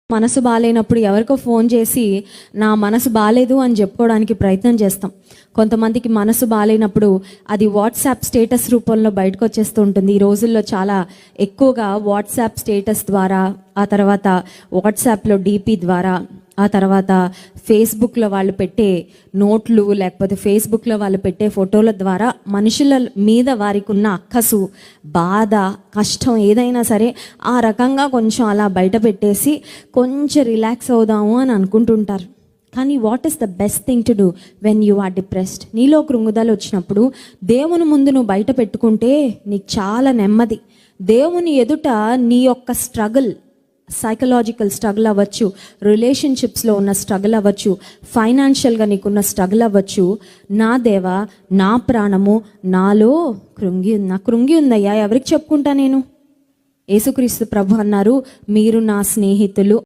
మనసు బాగాలేనప్పుడు ఎవరికో ఫోన్ చేసి నా మనసు బాగాలేదు అని చెప్పుకోవడానికి ప్రయత్నం చేస్తాం. కొంతమందికి మనసు బాగాలేనప్పుడు అది వాట్సాప్ స్టేటస్ రూపంలో బయటకు వచ్చేస్తూ ఉంటుంది. ఈ రోజుల్లో చాలా ఎక్కువగా వాట్సాప్ స్టేటస్ ద్వారా, ఆ తర్వాత వాట్సాప్లో డీపీ ద్వారా, ఆ తర్వాత ఫేస్బుక్లో వాళ్ళు పెట్టే నోట్లు, లేకపోతే ఫేస్బుక్లో వాళ్ళు పెట్టే ఫోటోల ద్వారా మనుషుల మీద వారికి ఉన్న అక్కసు, బాధ, కష్టం ఏదైనా సరే ఆ రకంగా కొంచెం అలా బయట పెట్టేసి కొంచెం రిలాక్స్ అవుదాము అని అనుకుంటుంటారు. కానీ what is the best thing to do when you are depressed? నీలో కృంగుదల వచ్చినప్పుడు దేవుని ముందు నువ్వు బయట పెట్టుకుంటే నీకు చాలా నెమ్మది. దేవుని ఎదుట నీ యొక్క స్ట్రగుల్, సైకలాజికల్ స్ట్రగుల్ అవ్వచ్చు, రిలేషన్షిప్స్లో ఉన్న స్ట్రగుల్ అవ్వచ్చు, ఫైనాన్షియల్గా నీకున్న స్ట్రగుల్ అవ్వచ్చు, నా దేవా, నా ప్రాణము నాలో కృంగి ఉందయ్యా, ఎవరికి చెప్పుకుంటా నేను? యేసుక్రీస్తు ప్రభు అన్నారు, మీరు నా స్నేహితులు